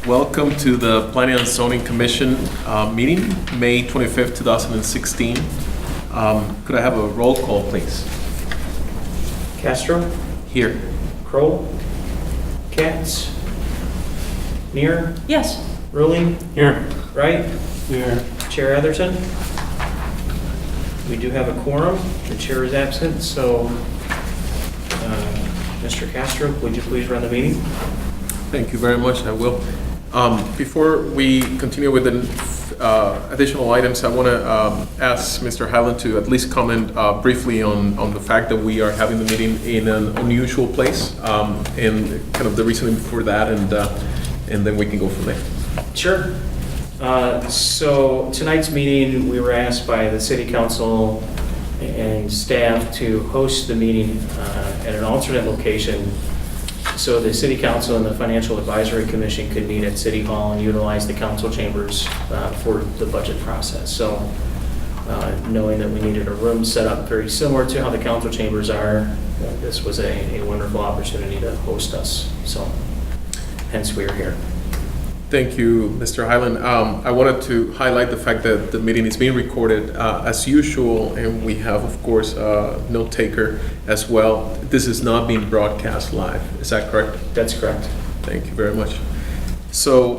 Welcome to the Planning and Zoning Commission meeting, May 25th, 2016. Could I have a roll call, please? Castro, Here. Kroll, Katz, Neer, Yes. Ruling, Here. Wright, Here. Chair Atherton. We do have a quorum. The chair is absent, so Mr. Castro, would you please run the meeting? Thank you very much. I will. Before we continue with the additional items, I want to ask Mr. Highland to at least comment briefly on the fact that we are having the meeting in an unusual place and kind of the reasoning for that, and then we can go from there. Sure. So tonight's meeting, we were asked by the city council and staff to host the meeting at an alternate location so the city council and the financial advisory commission could meet at city hall and utilize the council chambers for the budget process. So knowing that we needed a room set up very similar to how the council chambers are, this was a wonderful opportunity to host us. So hence we are here. Thank you, Mr. Highland. I wanted to highlight the fact that the meeting is being recorded as usual, and we have, of course, a note taker as well. This is not being broadcast live. Is that correct? That's correct. Thank you very much. So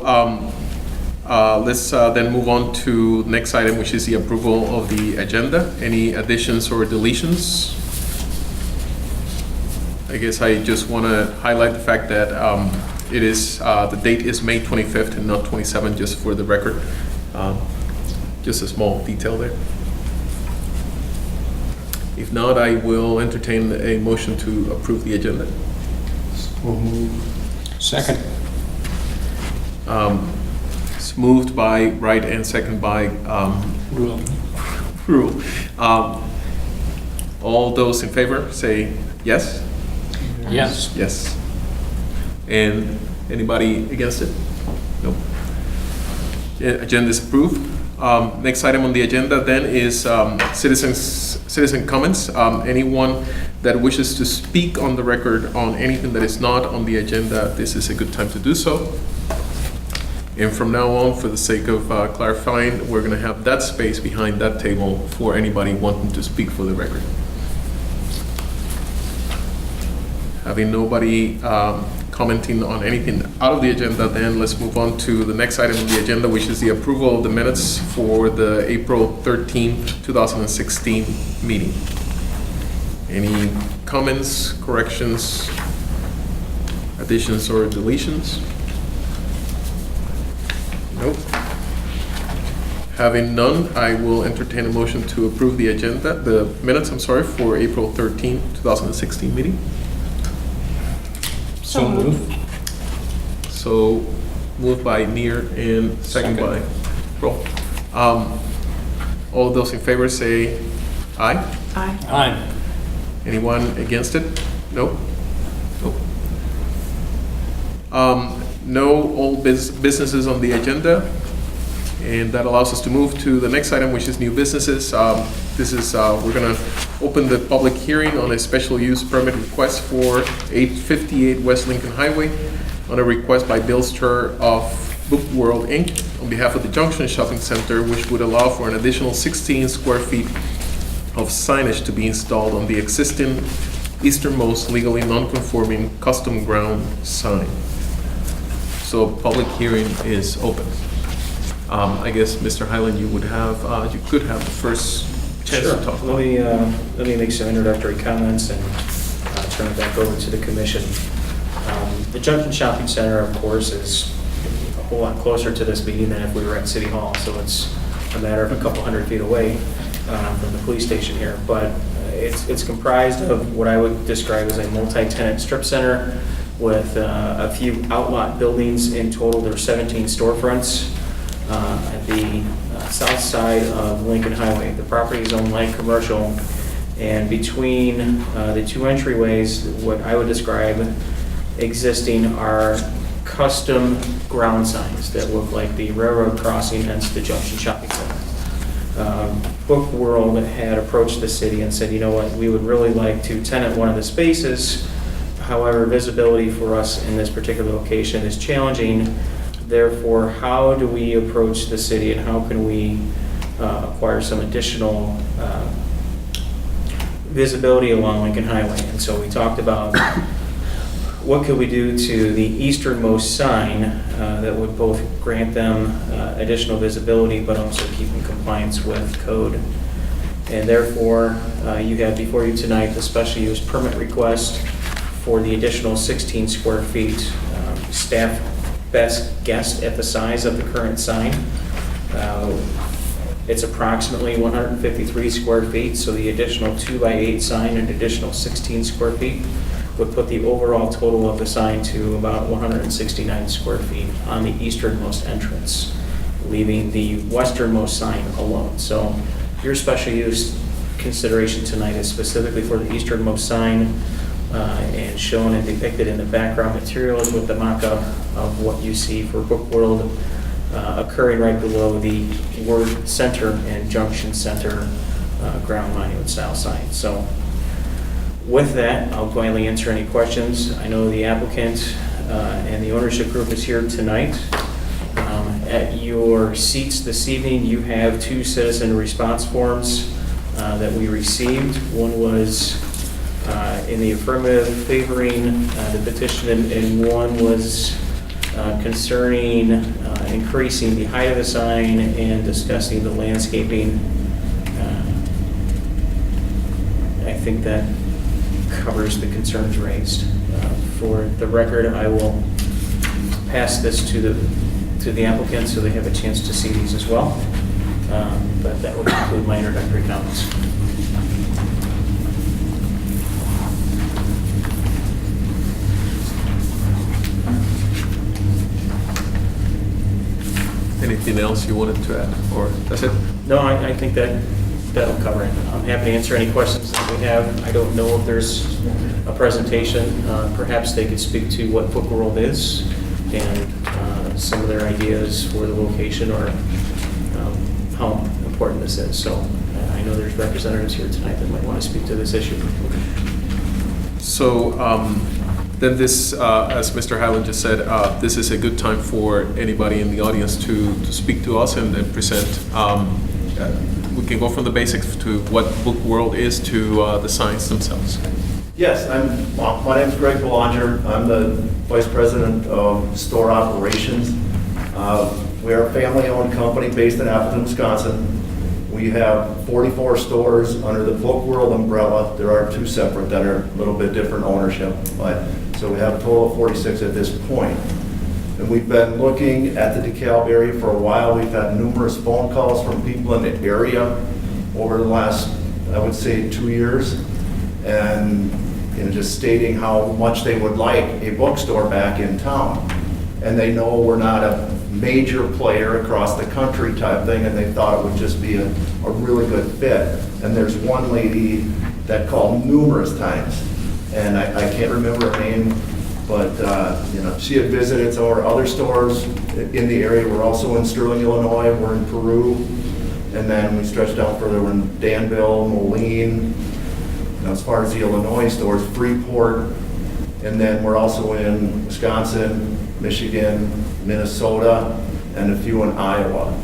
let's then move on to the next item, which is the approval of the agenda. Any additions or deletions? I guess I just want to highlight the fact that it is, the date is May 25th and not 27th, just for the record. Just a small detail there. If not, I will entertain a motion to approve the agenda. Second. It's moved by Wright and second by Rule. All those in favor say yes? Yes. Yes. And anybody against it? Nope. Agenda is approved. Next item on the agenda then is citizen comments. Anyone that wishes to speak on the record on anything that is not on the agenda, this is a good time to do so. And from now on, for the sake of clarifying, we're going to have that space behind that table for anybody wanting to speak for the record. Having nobody commenting on anything out of the agenda, then let's move on to the next item on the agenda, which is the approval of the minutes for the April 13th, 2016 meeting. Any comments, corrections, additions, or deletions? Nope. Having none, I will entertain a motion to approve the agenda, the minutes, for April 13th, 2016 meeting. So moved. So moved by Neer and second by Roll. All those in favor say aye. Aye. Aye. Anyone against it? Nope. Nope. No old businesses on the agenda, and that allows us to move to the next item, which is new businesses. This is, we're gonna open the public hearing on a special use permit request for 858 West Lincoln Highway on a request by Bill Stur of Book World Inc. on behalf of the Junction Shopping Center, which would allow for an additional 16 square feet of signage to be installed on the existing easternmost legally non-conforming custom ground sign. So public hearing is open. I guess, Mr. Highland, you would have, you could have the first chance Sure. to talk. Let me make some introductory comments and turn it back over to the commission. The Junction Shopping Center, of course, is a whole lot closer to this meeting than if we were at City Hall, so it's a matter of a couple hundred feet away from the police station here. But it's comprised of what I would describe as a multi-tenant strip center with a few outlot buildings. In total, there are 17 storefronts at the south side of Lincoln Highway. The property is owned light commercial, and between the two entryways, what I would describe existing are custom ground signs that look like the railroad crossing, hence the Junction Shopping Center. Book World had approached the city and said, you know what, we would really like to tenant one of the spaces. However, visibility for us in this particular location is challenging Therefore, how do we approach the city and how can we acquire some additional visibility along Lincoln Highway? And so we talked about what could we do to the easternmost sign that would both grant them additional visibility but also keep in compliance with code. And therefore, you have before you tonight the special use permit request for the additional 16 square feet. Staff best guessed at the size of the current sign. It's approximately 153 square feet, so the additional 2x8 sign and additional 16 square feet would put the overall total of the sign to about 169 square feet on the easternmost entrance, leaving the westernmost sign alone. So your special use consideration tonight is specifically for the easternmost sign, and shown and depicted in the background materials with the mock-up of what you see for Book World occurring right below the word center and junction center ground monument style sign. So with that, I'll gladly answer any questions. I know the applicant and the ownership group is here tonight. At your seats this evening, you have 2 citizen response forms that we received. One was in the affirmative favoring the petition, and one was concerning increasing the height of the sign and discussing the landscaping. I think that covers the concerns raised. For the record, I will pass this to the applicant so they have a chance to see these as well. But that will conclude my introductory comments. Anything else you wanted to add, or that's it? No, I think that'll cover it. I'm happy to answer any questions that we have. I don't know if there's a presentation. Perhaps they could speak to what Book World is and some of their ideas for the location or how important this is. So I know there's representatives here tonight that might want to speak to this issue. So then this, as Mr. Highland just said, this is a good time for anybody in the audience to speak to us and then present. We can go from the basics to what Book World is to the signs themselves. Yes, my name is Greg Belanger. I'm the Vice President of Store Operations. We are a family-owned company based in Appleton, Wisconsin. We have 44 stores under the Book World umbrella. There are 2 separate that are a little bit different ownership, so we have a total of 46 at this point. And we've been looking at the DeKalb area for a while. We've had numerous phone calls from people in the area over the last, I would say, 2 years, and just stating how much they would like a bookstore back in town. And they know we're not a major player across the country type thing, and they thought it would just be a really good fit. And there's one lady that called numerous times, and I can't remember her name, but she had visited some of our other stores in the area. We're also in Sterling, Illinois. We're in Peru, and then we stretched out further. We're in Danville, Moline. As far as the Illinois stores, Freeport, and then we're also in Wisconsin, Michigan, Minnesota, and a few in Iowa.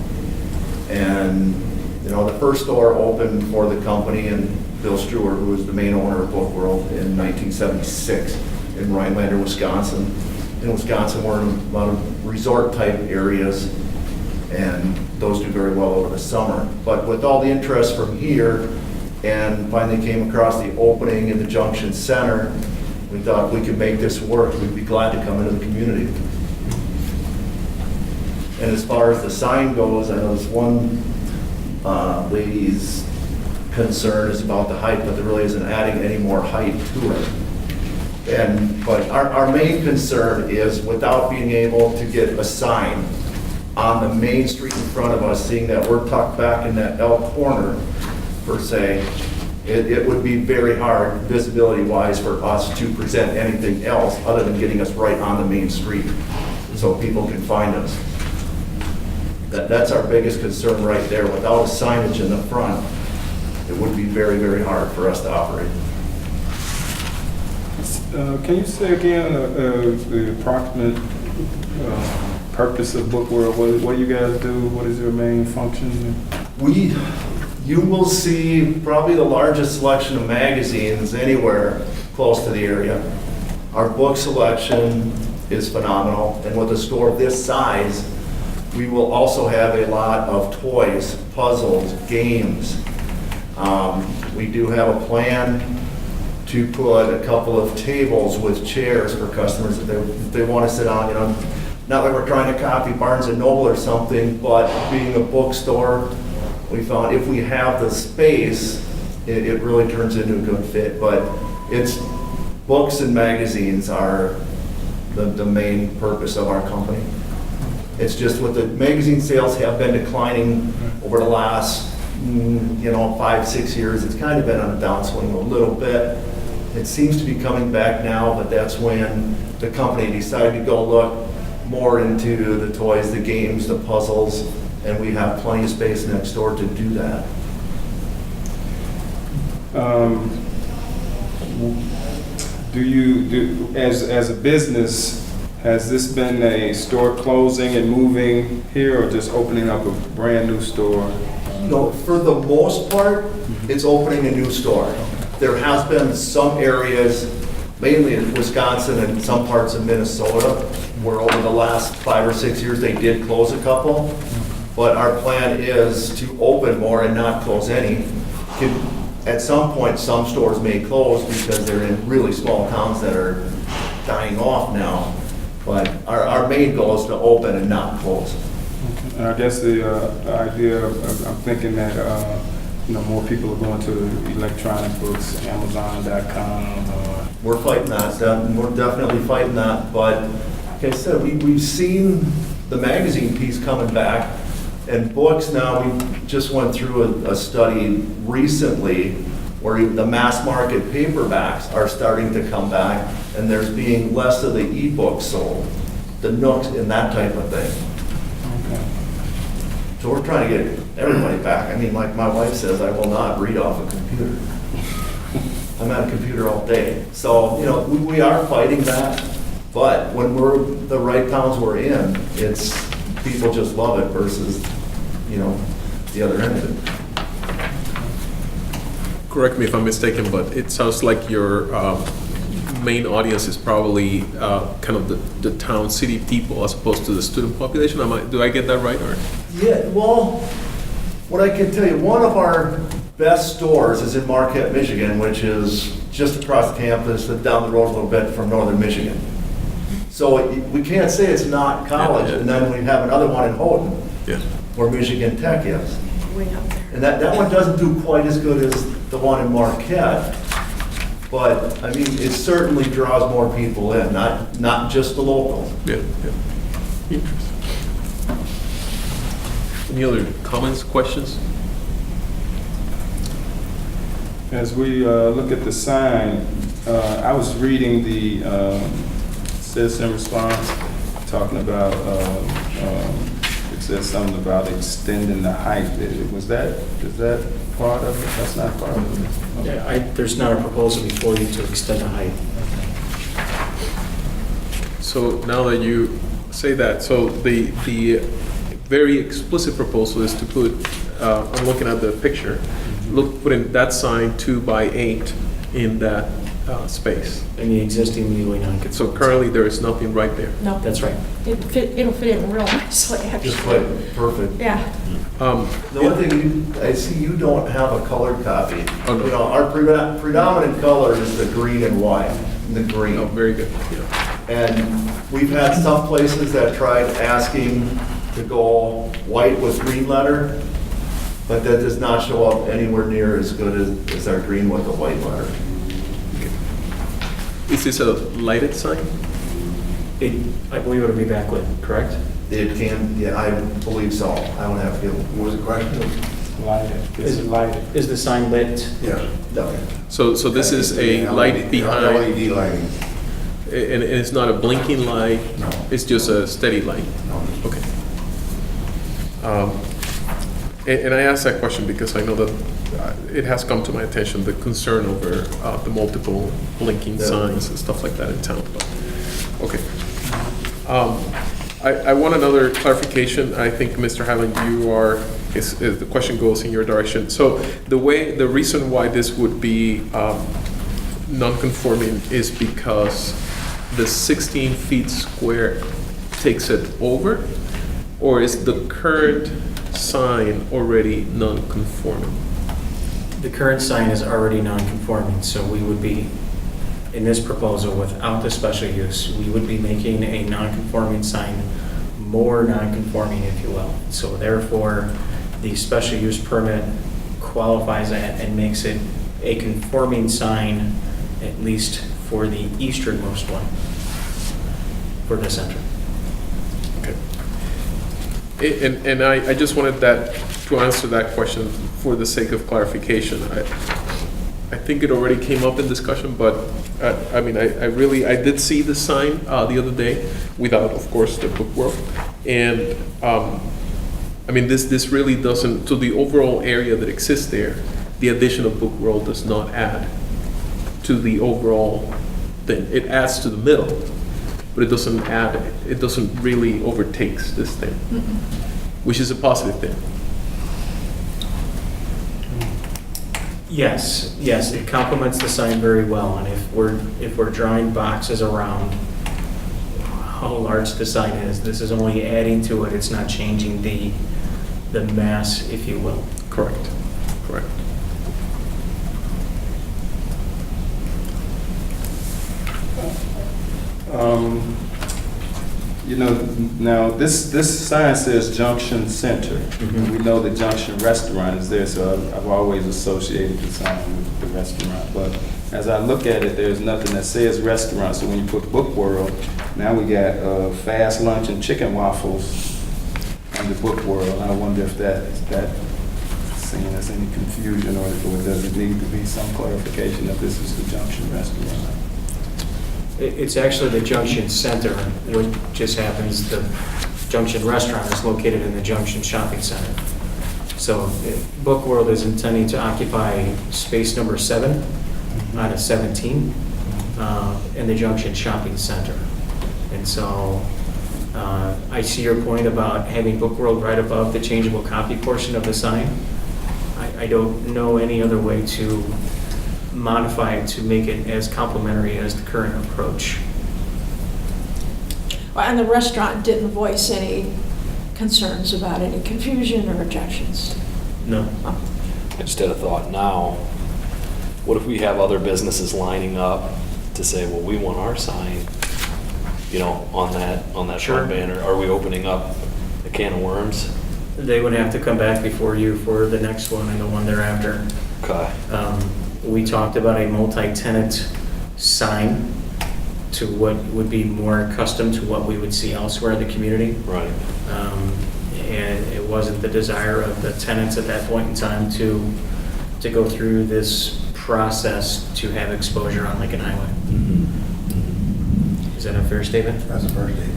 And the first store opened for the company, and Bill Stewart, who was the main owner of Book World, in 1976 in Rhinelander, Wisconsin. In Wisconsin, we're in a lot of resort-type areas, and those do very well over the summer. But with all the interest from here, and finally came across the opening in the Junction Center, we thought we could make this work. We'd be glad to come into the community. And as far as the sign goes, I know this one lady's concern is about the height, but there really isn't adding any more height to it. But our main concern is without being able to get a sign on the main street in front of us, seeing that we're tucked back in that L corner, per se, it would be very hard visibility-wise for us to present anything else other than getting us right on the main street so people can find us. That's our biggest concern right there. Without a signage in the front, it would be very, very hard for us to operate. Can you say again the approximate purpose of Book World? What do you guys do? What is your main function? You will see probably the largest selection of magazines anywhere close to the area. Our book selection is phenomenal, and with a store this size, we will also have a lot of toys, puzzles, games. We do have a plan to put a couple of tables with chairs for customers if they want to sit on, not that we're trying to copy Barnes and Noble or something, but being a bookstore, we found if we have the space, it really turns into a good fit. But it's books and magazines are the main purpose of our company. It's just what the magazine sales have been declining over the last 5-6 years. It's kind of been on a downswing a little bit. It seems to be coming back now, but that's when the company decided to go look more into the toys, the games, the puzzles, and we have plenty of space next door to do that. As a business, has this been a store closing and moving here, or just opening up a brand new store? For the most part, it's opening a new store. There has been some areas, mainly in Wisconsin and some parts of Minnesota, where over the last 5 or 6 years, they did close a couple. But our plan is to open more and not close any. At some point, some stores may close because they're in really small towns that are dying off now. But our main goal is to open and not close. And I guess the idea, I'm thinking that more people are going to electronic books, Amazon.com. We're fighting that. We're definitely fighting that. But like I said, we've seen the magazine piece coming back. And books now, we just went through a study recently where the mass market paperbacks are starting to come back, and there's being less of the e-books sold, the Nooks and that type of thing. Okay. So we're trying to get everybody back. I mean, like my wife says, I will not read off a computer. I'm at a computer all day. So, we are fighting that, but when we're the right towns we're in, it's people just love it versus, the other end of it. Correct me if I'm mistaken, but it sounds like your main audience is probably kind of the town, city people as opposed to the student population. Do I get that right? Or? Yeah, well, what I can tell you, one of our best stores is in Marquette, Michigan, which is just across the campus and down the road a little bit from northern Michigan. So we can't say it's not college. Yeah. And then we have another one in Houghton, where Michigan Tech is. Way up there. And that one doesn't do quite as good as the one in Marquette, but I mean, it certainly draws more people in, not just the locals. Yeah. Interesting. Any other comments, questions? As we look at the sign, I was reading the citizen response, talking about, it says something about extending the height. Is that part of it? That's not part of it? Okay. Yeah, there's not a proposal before you to extend the height. So now that you say that, so the very explicit proposal is to put, I'm looking at the picture, putting that sign 2 by 8 in that space. In the existing Midway non-conforming. So currently there is nothing right there. No. That's right. It'll fit in real nicely, actually. Just like perfect. Yeah. The one thing, I see you don't have a colored copy. Oh, no. Our predominant color is the green and white, the green. Oh, very good. Yeah. And we've had some places that tried asking to go white with green letter, but that does not show up anywhere near as good as our green with the white letter. Is this a lighted sign? I believe it'll be backlit, correct? It can, yeah, I believe so. I don't have to, what was the question? Lighted. Is it lighted? Is the sign lit? Yeah. No. So this is a light behind, LED lighting. and it's not a blinking light? No. It's just a steady light? No. Okay. And I asked that question because I know that it has come to my attention, the concern over the multiple blinking Yeah. signs and stuff like that in town. But, okay. I want another clarification. I think, Mr. Highland, the question goes in your direction. So the reason why this would be non-conforming is because the 16 feet square takes it over? Or is the current sign already non-conforming? The current sign is already non-conforming, so we would be, in this proposal, without the special use, we would be making a non-conforming sign more non-conforming, if you will. So therefore, the special use permit qualifies that and makes it a conforming sign, at least for the easternmost one, for the center. Okay. And I just wanted to answer that question for the sake of clarification. I think it already came up in discussion, but I mean, I did see the sign the other day without, of course, the book world. And I mean, this really doesn't, to the overall area that exists there, the addition of book world does not add to the overall thing. It adds to the middle, but it doesn't really overtakes this thing, which is a positive thing. Yes, it complements the sign very well, and if we're drawing boxes around how large the sign is, this is only adding to it, it's not changing the mass, if you will. Correct. You know, now this sign says Junction Center. Mhm. We know the Junction Restaurant is there, so I've always associated the sign with the restaurant. But as I look at it, there's nothing that says restaurant. So when you put Book World, now we got fast lunch and chicken waffles on the Book World. I wonder if that's seeing as any confusion, or does it need to be some clarification that this is the Junction Restaurant? It's actually the Junction Center, which just happens, the Junction Restaurant is located in the Junction Shopping Center. So Book World is intending to occupy space number 7 out of 17 in the Junction Shopping Center. And so I see your point about having Book World right above the changeable copy portion of the sign. I don't know any other way to modify it to make it as complementary as the current approach. Well, and the restaurant didn't voice any concerns about any confusion or objections. No. Oh. I just had a thought now, what if we have other businesses lining up to say, well, we want our sign, you know, on that Sure. front banner? Are we opening up a can of worms? They would have to come back before you for the next one and the one thereafter. Okay. We talked about a multi-tenant sign to what would be more accustomed to what we would see elsewhere in the community. Right. And it wasn't the desire of the tenants at that point in time to go through this process to have exposure on Lincoln Highway. Is that a fair statement? That's a first date.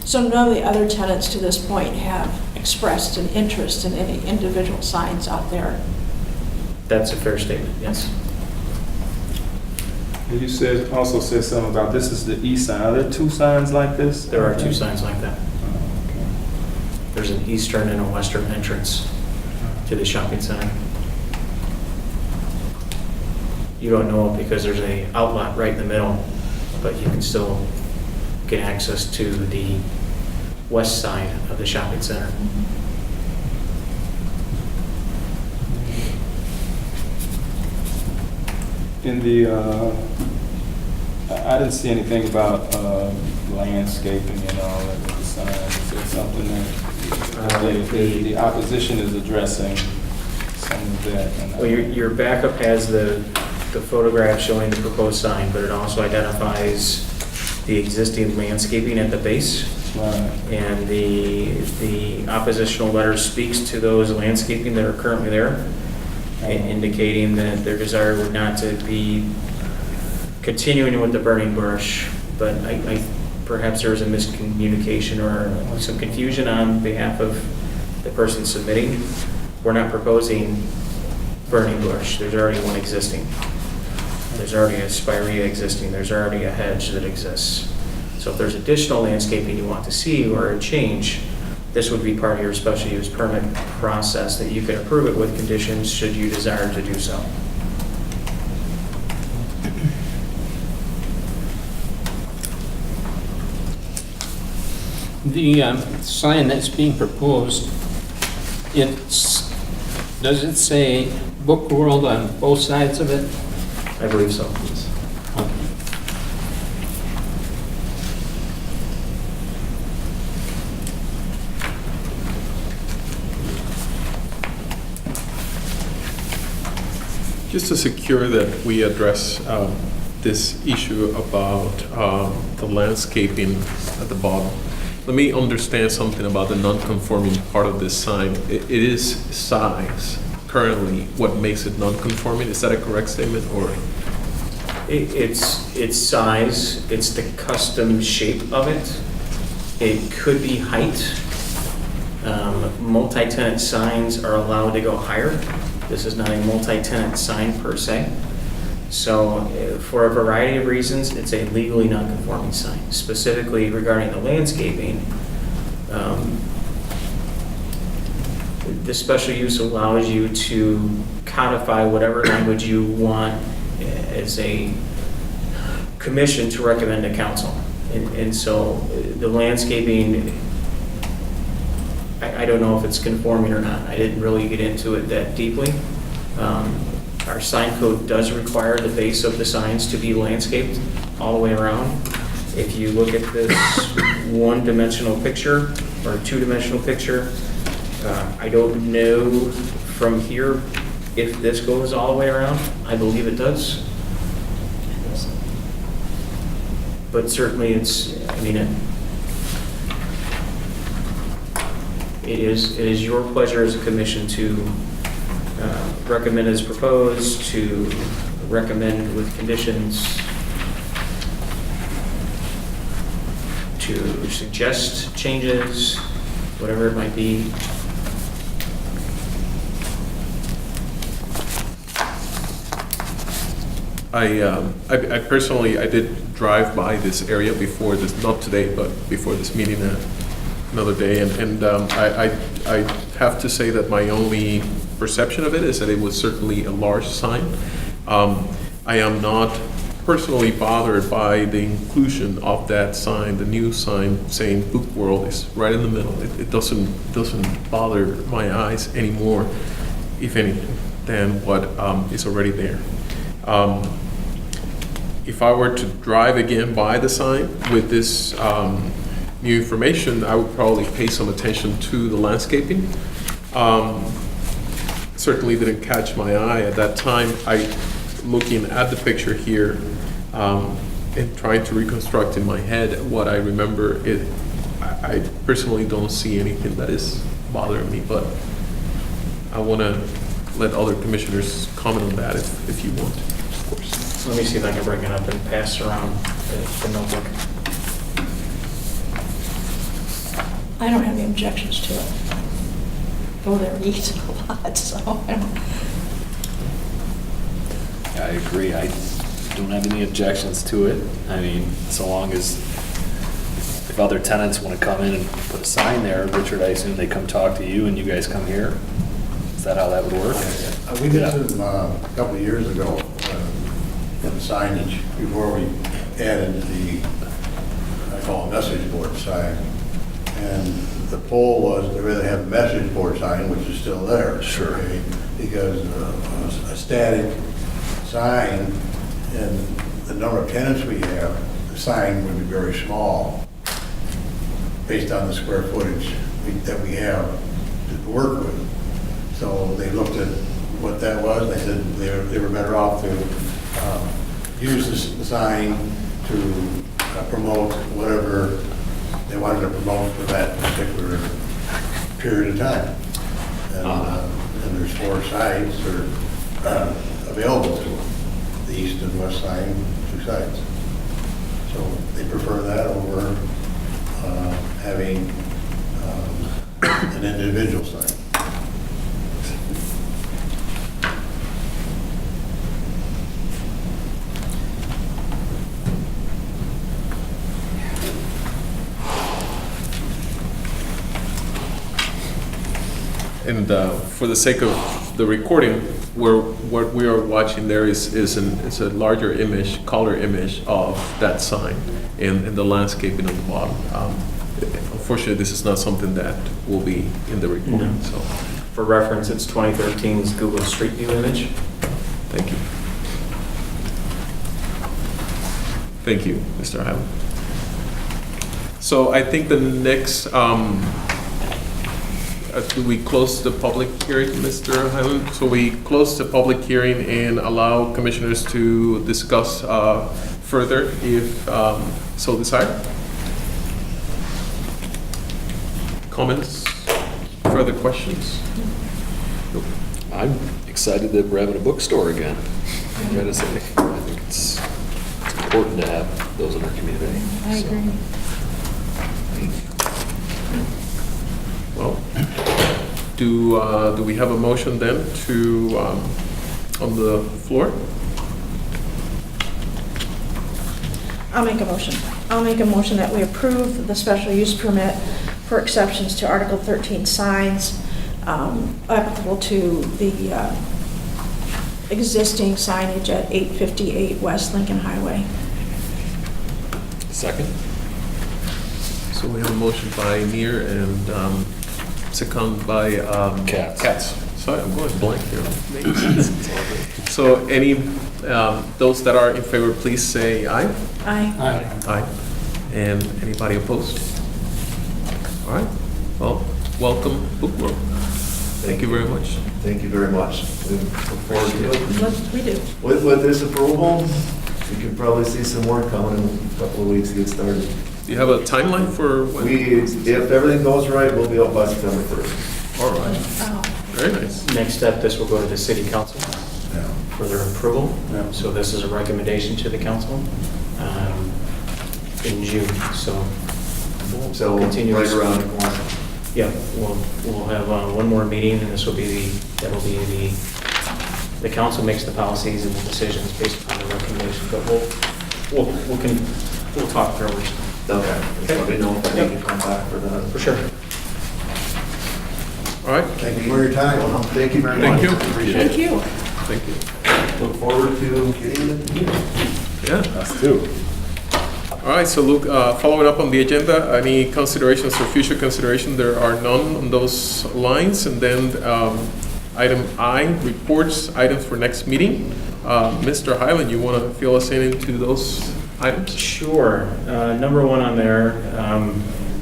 So none of the other tenants to this point have expressed an interest in any individual signs out there? That's a fair statement, yes. And you also said something about this is the east sign. Are there two signs like this? There are two signs like that. Oh, okay. There's an eastern and a western entrance to the shopping center. You don't know it because there's an outlet right in the middle, but you can still get access to the west side of the shopping center. In the, I didn't see anything about landscaping and all that with the sign. Is there something that the opposition is addressing some of that? Well, your backup has the photograph showing the proposed sign, but it also identifies the existing landscaping at the base. Right. And the oppositional letter speaks to those landscaping that are currently there, indicating that their desire would not to be continuing with the burning bush, but I perhaps there was a miscommunication or some confusion on behalf of the person submitting. We're not proposing burning bush. There's already one existing. There's already a spirea existing. There's already a hedge that exists. So if there's additional landscaping you want to see or a change, this would be part of your special use permit process that you could approve it with conditions should you desire to do so. The sign that's being proposed, does it say Book World on both sides of it? I believe so. Just to secure that we address this issue about the landscaping at the bottom, let me understand something about the non-conforming part of this sign. It is size currently what makes it non-conforming. Is that a correct statement, or? It's size, it's the custom shape of it. It could be height. Multi-tenant signs are allowed to go higher. This is not a multi-tenant sign per se. So for a variety of reasons, it's a legally non-conforming sign. Specifically regarding the landscaping, the special use allows you to codify whatever language you want as a commission to recommend to council. And so the landscaping, I don't know if it's conforming or not. I didn't really get into it that deeply. Our sign code does require the base of the signs to be landscaped all the way around. If you look at this one-dimensional picture or two-dimensional picture, I don't know from here if this goes all the way around. I believe it does. But certainly it is your pleasure as a commission to recommend as proposed, to recommend with conditions, to suggest changes, whatever it might be. I personally, I did drive by this area before this, not today, but before this meeting another day, and I have to say that my only perception of it is that it was certainly a large sign. I am not personally bothered by the inclusion of that sign. The new sign saying Book World is right in the middle. It doesn't bother my eyes anymore, if anything, than what is already there. If I were to drive again by the sign with this new information, I would probably pay some attention to the landscaping. Certainly didn't catch my eye at that time. Looking at the picture here and trying to reconstruct in my head what I remember, I personally don't see anything that is bothering me, but I want to let other commissioners comment on that if you want, of course. Let me see if I can bring it up and pass around the notebook. I don't have any objections to it. Go there and eat a lot, so I don't. I agree. I don't have any objections to it. I mean, so long as if other tenants want to come in and put a sign there, Richard, I assume they come talk to you and you guys come here? Is that how that would work? We did some a couple of years ago, in the signage, before we added the, I call it message board sign. And the poll was to really have a message board sign, which is still there. Sure. Okay? Because a static sign and the number of tenants we have, the sign would be very small based on the square footage that we have to work with. So they looked at what that was, and they said they were better off to use the sign to promote whatever they wanted to promote for that particular period of time. And there's 4 sides are available to them, the east and west side, 2 sides. So they prefer that over having an individual sign. And for the sake of the recording, what we are watching there is a larger image, color image of that sign and the landscaping on the bottom. Unfortunately, this is not something that will be in the recording, so For reference, it's 2013's Google Street View image. thank you. Thank you, Mr. Highland. So I think the next, do we close the public hearing, Mr. Highland? So we close the public hearing and allow commissioners to discuss further if so desired. Comments? Further questions? Nope. I'm excited that we're having a bookstore again. I gotta say, I think it's important to have those in our community. I So, agree. Well, do we have a motion then to, on the floor? I'll make a motion. I'll make a motion that we approve the special use permit for exceptions to Article 13 signs applicable to the existing signage at 858 West Lincoln Highway. Second? So we have a motion by Neer and second by Katz. Sorry, I'm going blank here. So any, those that are in favor, please say aye. Aye. Aye. And anybody opposed? All right, well, welcome, Bookworm. Thank you very much. Thank you very much. We look forward to it. We do. With this approval, you can probably see some more coming in a couple of weeks to get started. Do you have a timeline for when? If everything goes right, we'll be up by September 1st. All right, Oh. very nice. Next step, this will go to the city council Yeah. for their approval. Yeah. So this is a recommendation to the council in June, so So continue. right around the corner. Yeah, we'll have one more meeting, and this will be the council makes the policies and the decisions based upon the recommendation, but we'll talk through it. Okay. Just let me know if I need to come back for that. For sure. All right, Thank you for your time. Well, thank you very much. Thank you. Appreciate it. Thank you. thank you. Look forward to getting it. Yeah. Us too. All right, so Luke, following up on the agenda, any considerations for future consideration? There are none on those lines. And then item I, reports, items for next meeting. Mr. Highland, you want to fill us in into those items? Sure. Number one on there,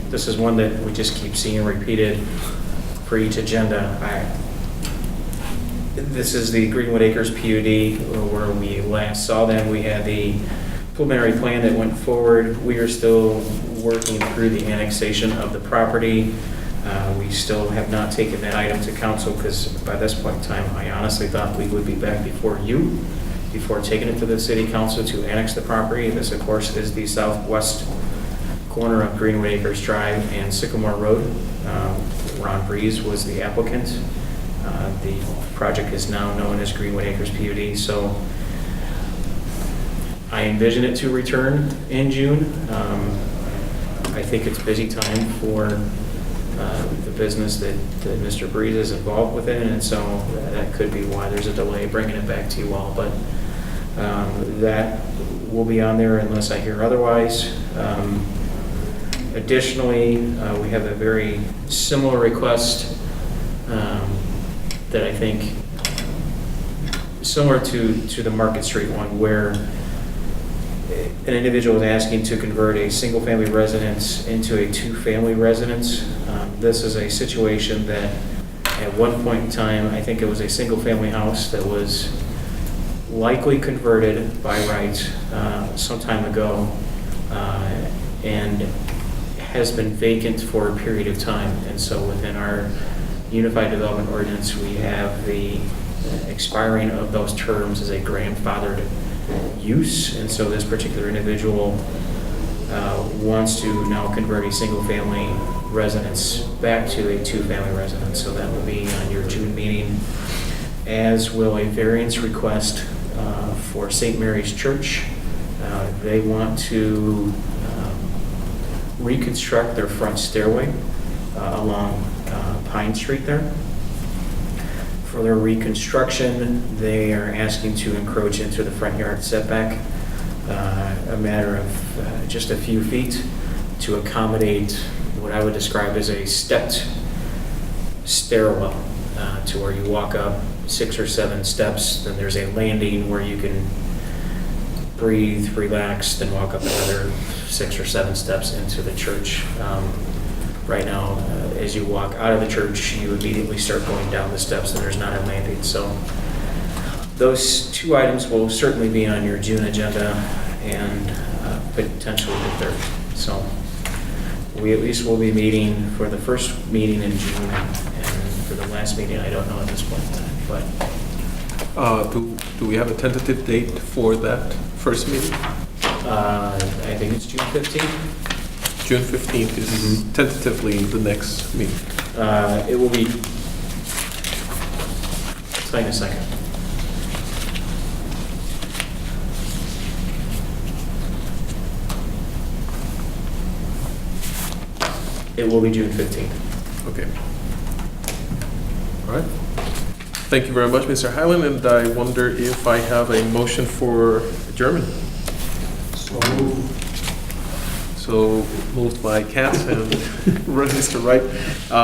this is one that we just keep seeing repeated for each agenda. This is the Greenwood Acres PUD, where we last saw them. We had the preliminary plan that went forward. We are still working through the annexation of the property. We still have not taken that item to council because by this point in time, I honestly thought we would be back before you, before taking it to the city council to annex the property. This, of course, is the southwest corner of Greenwood Acres Drive and Sycamore Road. Ron Breeze was the applicant. The project is now known as Greenwood Acres PUD. So I envision it to return in June. I think it's busy time for the business that Mr. Breeze is involved with it, and so that could be why there's a delay bringing it back to you all. But that will be on there unless I hear otherwise. Additionally, we have a very similar request that I think similar to the Market Street one, where an individual is asking to convert a single-family residence into a two-family residence. This is a situation that at one point in time, I think it was a single-family house that was likely converted by right some time ago and has been vacant for a period of time. And so within our Unified Development Ordinance, we have the expiring of those terms as a grandfathered use. And so this particular individual wants to now convert a single-family residence back to a two-family residence. So that will be on your June meeting, as will a variance request for St. Mary's Church. They want to reconstruct their front stairway along Pine Street there. For their reconstruction, they are asking to encroach into the front yard setback, a matter of just a few feet to accommodate what I would describe as a stepped stairwell to where you walk up 6 or 7 steps, then there's a landing where you can breathe, relax, then walk up another 6 or 7 steps into the church. Right now, as you walk out of the church, you immediately start going down the steps and there's not a landing. So those 2 items will certainly be on your June agenda and potentially the 3rd. So we at least will be meeting for the first meeting in June, and for the last meeting, I don't know at this point in time, but Do we have a tentative date for that first meeting? I think it's June 15th. June 15th is tentatively the next meeting. It will be, I'll tell you in a second. It will be June 15th. Okay. All right. Thank you very much, Mr. Highland, and I wonder if I have a motion for adjournment. So moved by Katz and Mr. Wright.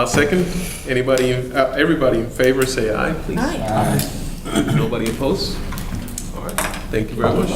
Second, everybody in favor, say aye, please. Aye. Nobody opposed? All right, thank you very much.